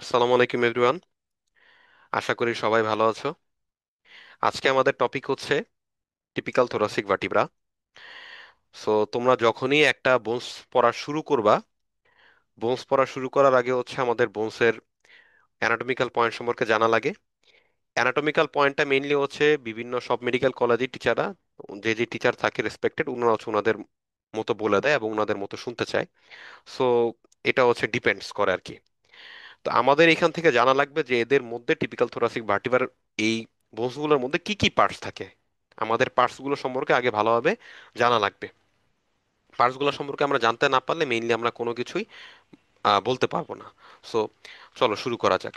আসসালামু আলাইকুম এভরিওয়ান। আশা করি সবাই ভালো আছো। আজকে আমাদের টপিক হচ্ছে টিপিক্যাল থোরাসিক ভার্টিব্রা। সো তোমরা যখনই একটা বোনস পড়া শুরু করবা, বোনস পড়া শুরু করার আগে হচ্ছে আমাদের বোনসের অ্যানাটমিক্যাল পয়েন্ট সম্পর্কে জানা লাগে। অ্যানাটমিক্যাল পয়েন্টটা মেইনলি হচ্ছে বিভিন্ন সব মেডিকেল কলেজের টিচাররা, যে যে টিচার থাকে রেসপেক্টেড, ওনারা হচ্ছে ওনাদের মতো বলে দেয় এবং ওনাদের মতো শুনতে চায়। সো এটা হচ্ছে ডিপেন্ডস করে আর কি। তো আমাদের এখান থেকে জানা লাগবে যে এদের মধ্যে টিপিক্যাল থোরাসিক ভার্টিব্রার এই বোনসগুলোর মধ্যে কি কি পার্টস থাকে। আমাদের পার্টস গুলো সম্পর্কে আগে ভালোভাবে জানা লাগবে। পার্টস গুলো সম্পর্কে আমরা জানতে না পারলে মেইনলি আমরা কোনো কিছুই বলতে পারবো না। সো চলো শুরু করা যাক।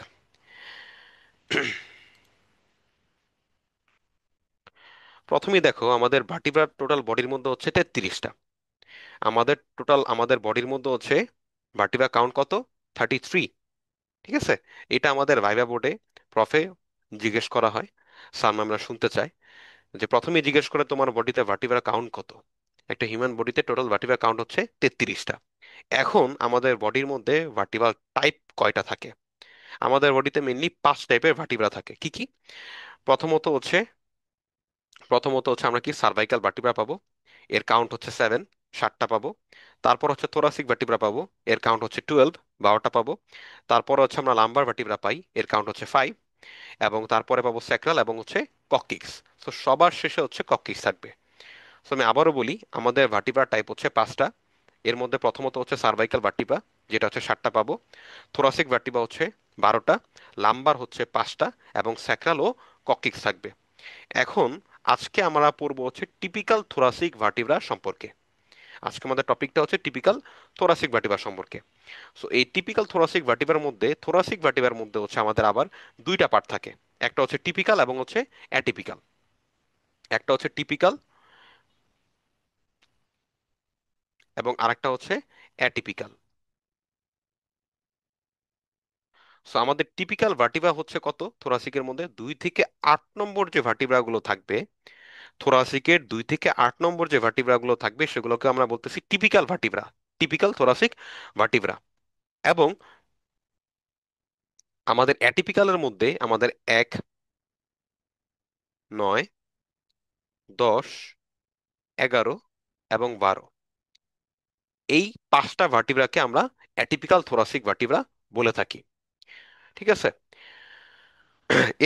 প্রথমেই দেখো, আমাদের ভার্টিব্রার টোটাল বডির মধ্যে হচ্ছে 33টা। আমাদের বডির মধ্যে হচ্ছে ভার্টিব্রা কাউন্ট কত? 33। ঠিক আছে। এটা আমাদের ভাইভা বোর্ডে প্রফে জিজ্ঞেস করা হয়, স্যার আমরা শুনতে চাই যে প্রথমেই জিজ্ঞেস করে তোমার বডিতে ভার্টিব্রা কাউন্ট কত। একটা হিউম্যান বডিতে টোটাল ভার্টিব্রা কাউন্ট হচ্ছে 33টা। এখন আমাদের বডির মধ্যে ভার্টিব্রাল টাইপ কয়টা থাকে? আমাদের বডিতে মেইনলি 5 টাইপের ভার্টিব্রা থাকে। কি কি? প্রথমত হচ্ছে প্রথমত হচ্ছে আমরা কি সার্ভাইকাল ভার্টিব্রা পাবো, এর কাউন্ট হচ্ছে 7, 7টা পাবো। তারপর হচ্ছে থোরাসিক ভার্টিব্রা পাবো, এর কাউন্ট হচ্ছে 12, 12টা পাবো। তারপর হচ্ছে আমরা লাম্বার ভার্টিব্রা পাই, এর কাউন্ট হচ্ছে 5। এবং তারপরে পাবো স্যাক্রাল এবং হচ্ছে কক্কিক্স। তো সবার শেষে হচ্ছে কক্কিক্স থাকবে। তো আমি আবারও বলি, আমাদের ভার্টিব্রা টাইপ হচ্ছে 5টা। এর মধ্যে প্রথমত হচ্ছে সার্ভাইকাল ভার্টিব্রা, যেটা হচ্ছে 7টা পাবো। থোরাসিক ভার্টিব্রা হচ্ছে 12টা। লাম্বার হচ্ছে 5টা। এবং স্যাক্রাল ও কক্কিক্স থাকবে। এখন আজকে আমরা পড়বো হচ্ছে টিপিক্যাল থোরাসিক ভার্টিব্রা সম্পর্কে। আজকে আমাদের টপিকটা হচ্ছে টিপিক্যাল থোরাসিক ভার্টিব্রা সম্পর্কে। সো এই টিপিক্যাল থোরাসিক ভার্টিব্রার মধ্যে হচ্ছে আমাদের আবার দুইটা পার্ট থাকে। একটা হচ্ছে টিপিক্যাল এবং হচ্ছে অ্যাটিপিক্যাল। একটা হচ্ছে টিপিক্যাল এবং আরেকটা হচ্ছে অ্যাটিপিক্যাল। সো আমাদের টিপিক্যাল ভার্টিব্রা হচ্ছে কত থোরাসিকের মধ্যে? 2 থেকে 8 নম্বর যে ভার্টিব্রা গুলো থাকবে, থোরাসিকের 2 থেকে 8 নম্বর যে ভার্টিব্রা গুলো থাকবে সেগুলোকে আমরা বলতেছি typical vertebra, typical thoracic vertebra. এবং আমাদের অ্যাটিপিক্যালের মধ্যে আমাদের 1, 9, 10, 11 এবং 12, এই 5টা ভার্টিব্রাকে আমরা অ্যাটিপিক্যাল থোরাসিক ভার্টিব্রা বলে থাকি। ঠিক আছে।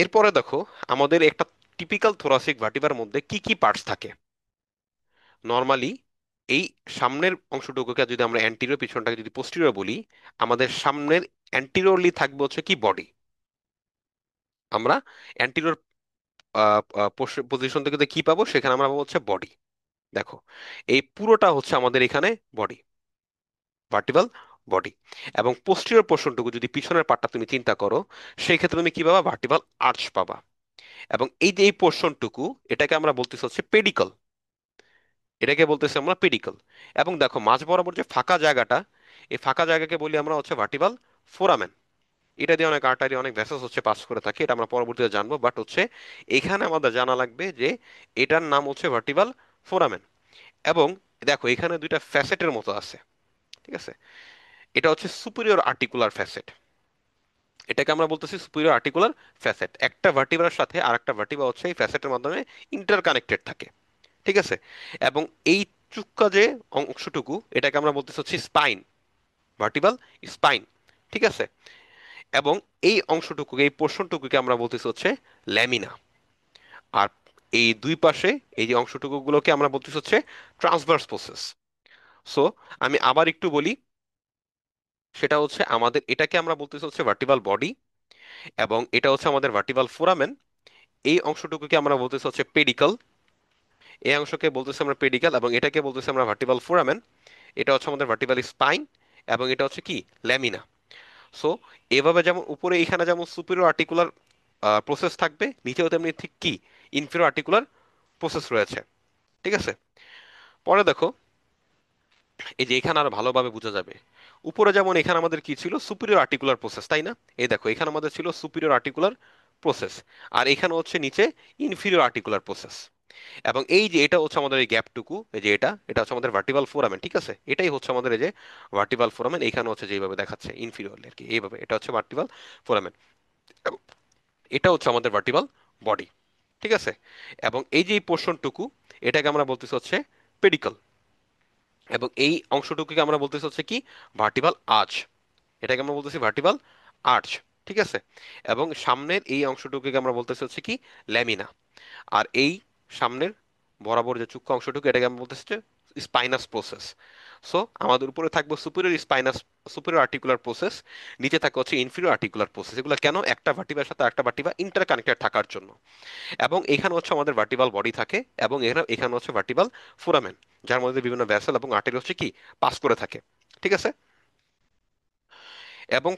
এরপরে দেখো, আমাদের একটা টিপিক্যাল থোরাসিক ভার্টিব্রার মধ্যে কি কি পার্টস থাকে। নর্মালি এই সামনের অংশটুকুকে যদি আমরা অ্যান্টিরিয়র, পিছনটাকে যদি পোস্টিরিয়র বলি, আমাদের সামনের অ্যান্টিরিয়রলি থাকবে হচ্ছে কি বডি। আমরা অ্যান্টিরিয়র পজিশন থেকে যে কি পাবো, সেখানে আমরা পাবো হচ্ছে বডি। দেখো, এই পুরোটা হচ্ছে আমাদের এখানে বডি, ভার্টিক্যাল বডি। এবং পোস্টিরিয়র পোর্শনটুকু, যদি পিছনের পার্টটা তুমি চিন্তা করো, সেই ক্ষেত্রে তুমি কি পাবা? ভার্টিক্যাল আর্চ পাবা। এবং এই যে এই পোর্শনটুকু, এটাকে আমরা বলতেছি হচ্ছে পেডিকল। এটাকে বলতেছি আমরা পেডিকল। এবং দেখো, মাঝ বরাবর যে ফাঁকা জায়গাটা, এই ফাঁকা জায়গাকে বলি আমরা হচ্ছে ভার্টিক্যাল ফোরামেন। এটা দিয়ে অনেক আর্টারি, অনেক ভেসেলস হচ্ছে পাস করে থাকে, এটা আমরা পরবর্তীতে জানবো। বাট হচ্ছে এখানে আমাদের জানা লাগবে যে এটার নাম হচ্ছে ভার্টিক্যাল ফোরামেন। এবং দেখো, এখানে দুইটা ফ্যাসেটের মতো আছে। ঠিক আছে। এটা হচ্ছে সুপিরিয়র আর্টিকুলার ফ্যাসেট। এটাকে আমরা বলতেছি সুপিরিয়র আর্টিকুলার ফ্যাসেট। একটা ভার্টিব্রার সাথে আরেকটা ভার্টিব্রা হচ্ছে এই ফ্যাসেটের মাধ্যমে ইন্টারকানেক্টেড থাকে। ঠিক আছে। এবং এই চুক্কা যে অংশটুকু, এটাকে আমরা বলতেছি হচ্ছে স্পাইন, ভার্টিব্রাল স্পাইন। ঠিক আছে। এবং এই অংশটুকুকে, এই পোর্শনটুকুকে আমরা বলতেছি হচ্ছে ল্যামিনা। আর এই দুই পাশে এই যে অংশটুকুগুলোকে আমরা বলতেছি হচ্ছে ট্রান্সভার্স প্রসেস। সো আমি আবার একটু বলি, সেটা হচ্ছে আমাদের এটাকে আমরা বলতেছি হচ্ছে ভার্টিব্রাল বডি। এবং এটা হচ্ছে আমাদের ভার্টিব্রাল ফোরামেন। এই অংশটুকুকে আমরা বলতেছি হচ্ছে পেডিকল। এই অংশকে বলতেছি আমরা পেডিকল, এবং এটাকে বলতেছি আমরা ভার্টিব্রাল ফোরামেন। এটা হচ্ছে আমাদের ভার্টিব্রাল স্পাইন। এবং এটা হচ্ছে কি? ল্যামিনা। সো এভাবে যেমন উপরে এখানে যেমন সুপিরিয়র আর্টিকুলার প্রসেস থাকবে, নিচেও তেমনি ঠিক কি ইনফিরিয়র আর্টিকুলার প্রসেস রয়েছে। ঠিক আছে। পরে দেখো, এই যে এখানে আরো ভালোভাবে বোঝা যাবে। উপরে যেমন এখানে আমাদের কি ছিল? সুপিরিয়র আর্টিকুলার প্রসেস, তাই না? এই দেখো, এখানে আমাদের ছিল সুপিরিয়র আর্টিকুলার প্রসেস। আর এখানে হচ্ছে নিচে ইনফিরিয়র আর্টিকুলার প্রসেস। এবং এই যে এটা হচ্ছে আমাদের এই গ্যাপটুকু, এই যে এটা এটা হচ্ছে আমাদের ভার্টিবাল ফোরামেন, ঠিক আছে? এটাই হচ্ছে আমাদের এই যে ভার্টিবাল ফোরামেন, এইখানে হচ্ছে যেভাবে দেখাচ্ছে ইনফিরিয়রলি আর কি, এইভাবে এটা হচ্ছে ভার্টিবাল ফোরামেন। এটা হচ্ছে আমাদের ভার্টিবাল বডি, ঠিক আছে? এবং এই যে এই পোর্শনটুকু, এটাকে আমরা বলতেছি হচ্ছে পেডিকল। এবং এই অংশটুকুকে আমরা বলতেছি হচ্ছে কি, ভার্টিবাল আর্চ। এটাকে আমরা বলতেছি ভার্টিবাল আর্চ, ঠিক আছে? এবং সামনের এই অংশটুকুকে আমরা বলতেছি হচ্ছে কি, ল্যামিনা। আর এই সামনের বরাবর যে চুক্কা অংশটুকু, এটাকে আমরা বলতেছি যে স্পাইনাস প্রসেস। সো আমাদের উপরে থাকবে superior spinous, superior articular process, নিচে থাকে হচ্ছে ইনফিরিয়র আর্টিকুলার প্রসেস। এগুলো কেন? একটা ভার্টিবার সাথে একটা ভার্টিবা ইন্টার কানেক্টেড থাকার জন্য। এবং এখানে হচ্ছে আমাদের ভার্টিবাল বডি থাকে, এবং এখানে এখানে হচ্ছে ভার্টিবাল ফোরামেন, যার মধ্যে বিভিন্ন ভ্যাসেল এবং আর্টারি হচ্ছে কি, পাস করে থাকে, ঠিক আছে? এবং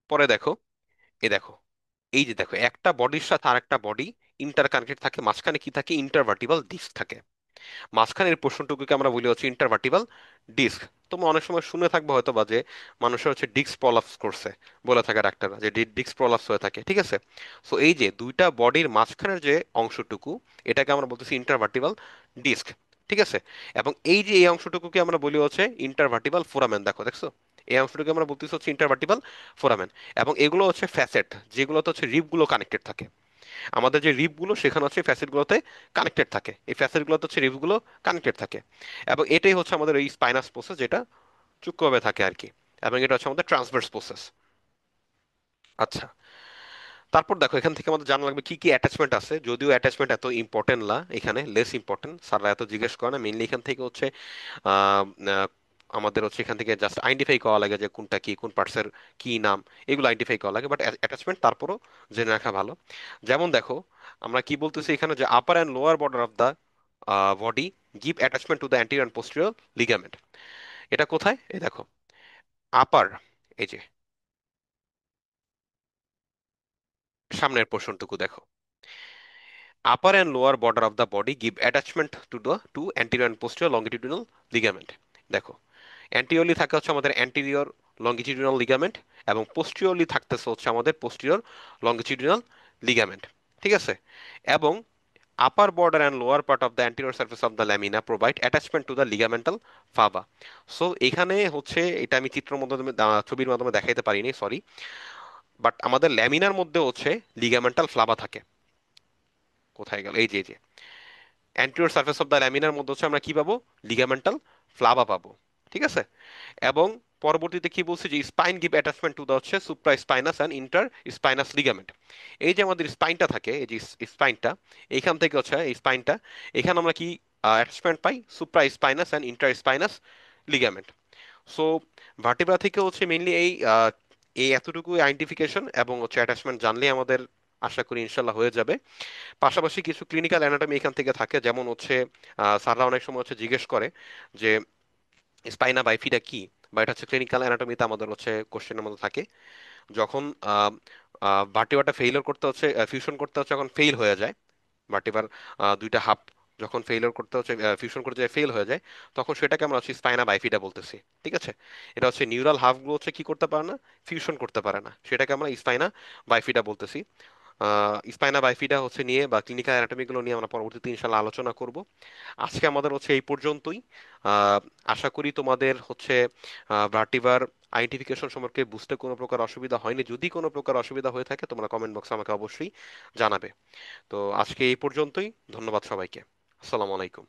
পরে দেখো, এ দেখো, এই যে দেখো, একটা বডির সাথে আরেকটা বডি ইন্টার কানেক্টেড থাকে, মাঝখানে কি থাকে, ইন্টারভার্টিবাল ডিস্ক থাকে। মাঝখানের পোর্শনটুকুকে আমরা বলি হচ্ছে ইন্টারভার্টিবাল ডিস্ক। তুমি অনেক সময় শুনে থাকবে হয়তো বা যে মানুষের হচ্ছে ডিস্ক প্রলাপস করছে, বলে থাকে ডাক্তাররা যে ডিস্ক প্রলাপস হয়ে থাকে, ঠিক আছে? সো এই যে দুইটা বডির মাঝখানের যে অংশটুকু, এটাকে আমরা বলতেছি ইন্টারভার্টিবাল ডিস্ক, ঠিক আছে? এবং এই যে এই অংশটুকুকে আমরা বলি হচ্ছে ইন্টারভার্টিবাল ফোরামেন। দেখো, দেখছো? এই অংশটুকু আমরা বলতেছি হচ্ছে ইন্টারভার্টিবাল ফোরামেন। এবং এগুলো হচ্ছে ফ্যাসেট, যেগুলোতে হচ্ছে রিবগুলো কানেক্টেড থাকে। আমাদের যে রিবগুলো সেখানে হচ্ছে ফ্যাসেটগুলোতে কানেক্টেড থাকে, এই ফ্যাসেটগুলোতে হচ্ছে রিবগুলো কানেক্টেড থাকে। এবং এটাই হচ্ছে আমাদের এই স্পাইনাস প্রসেস, যেটা চুক্কভাবে থাকে আর কি। এবং এটা হচ্ছে আমাদের ট্রান্সভার্স প্রসেস। আচ্ছা, তারপর দেখো, এখান থেকে আমাদের জানা লাগবে কি কি অ্যাটাচমেন্ট আছে। যদিও অ্যাটাচমেন্ট এত ইম্পর্টেন্ট না, এখানে লেস ইম্পর্টেন্ট, স্যাররা এত জিজ্ঞেস করে না। মেইনলি এখান থেকে হচ্ছে আহ, আহ, আমাদের হচ্ছে এখান থেকে জাস্ট আইডেন্টিফাই করা লাগে যে কোনটা কি, কোন পার্টসের কি নাম, এগুলো আইডেন্টিফাই করা লাগে। বাট অ্যাটাচমেন্ট তারপরও জেনে রাখা ভালো। যেমন দেখো, আমরা কি বলতেছি এখানে, যে upper and lower border of the body give attachment to the anterior and posterior ligament. এটা কোথায়? এই দেখো, আপার, এই যে সামনের পোর্শনটুকু দেখো, upper and lower border of the body give attachment two anterior and posterior longitudinal ligament. দেখো, অ্যান্টিরিয়রলি থাকে হচ্ছে আমাদের অ্যান্টিরিয়র লঙ্গিটিউডিনাল লিগামেন্ট, এবং পোস্টিরিয়রলি থাকতেছে হচ্ছে আমাদের পোস্টিরিয়র লঙ্গিটিউডিনাল লিগামেন্ট, ঠিক আছে? এবং upper border and lower part of the anterior surface of the lamina provide attachment to the ligamental flava. So এখানে হচ্ছে, এটা আমি চিত্রের মাধ্যমে ছবির মাধ্যমে দেখাইতে পারিনি, সরি। বাট আমাদের ল্যামিনার মধ্যে হচ্ছে লিগামেন্টাল ফ্লাবা থাকে। কোথায় গেল? এই যে এই যে anterior surface of the laminar মধ্যে হচ্ছে আমরা কি পাবো? লিগামেন্টাল ফ্লাবা পাবো, ঠিক আছে? এবং পরবর্তীতে কি বলছি, যে spine give attachment to the হচ্ছে supraspinous and interspinous ligament. এই যে আমাদের স্পাইনটা থাকে, এই যে স্পাইনটা, এইখান থেকে হচ্ছে এই স্পাইনটা, এখানে আমরা কি attachment pi? Supra spinous and interspinous ligament. So vertebra থেকে হচ্ছে মেইনলি এই এতটুকু আইডেন্টিফিকেশন এবং হচ্ছে অ্যাটাচমেন্ট জানলে আমাদের আশা করি ইনশাল্লাহ হয়ে যাবে। পাশাপাশি কিছু ক্লিনিক্যাল অ্যানাটমি এখান থেকে থাকে, যেমন হচ্ছে স্যাররা অনেক সময় হচ্ছে জিজ্ঞেস করে যে স্পাইনা বাইফিডা কি, বা এটা হচ্ছে ক্লিনিক্যাল অ্যানাটমিতে আমাদের হচ্ছে কোশ্চেনের মধ্যে থাকে। যখন ভার্টিবারটা ফেইলিওর করতে হচ্ছে, ফিউশন করতে হচ্ছে, যখন ফেইল হয়ে যায় ভার্টিবার দুইটা হাফ, যখন ফেইলিওর করতে হচ্ছে, ফিউশন করতে যায় ফেল হয়ে যায়, তখন সেটাকে আমরা হচ্ছে স্পাইনা বাইফিডা বলতেছি, ঠিক আছে? এটা হচ্ছে নিউরাল হাফগুলো হচ্ছে কি করতে পারে না, ফিউশন করতে পারে না, সেটাকে আমরা স্পাইনা বাইফিডা বলতেছি। স্পাইনা বাইফিডা হচ্ছে নিয়ে, বা ক্লিনিক্যাল অ্যানাটমি গুলো নিয়ে আমরা পরবর্তীতে ইনশাল্লাহ আলোচনা করব। আজকে আমাদের হচ্ছে এই পর্যন্তই। আহ, আশা করি তোমাদের হচ্ছে ভার্টিভার আইডেন্টিফিকেশন সম্পর্কে বুঝতে কোনো প্রকার অসুবিধা হয়নি। যদি কোনো প্রকার অসুবিধা হয়ে থাকে, তোমরা কমেন্ট বক্সে আমাকে অবশ্যই জানাবে। তো আজকে এই পর্যন্তই। ধন্যবাদ সবাইকে। আসসালামু আলাইকুম।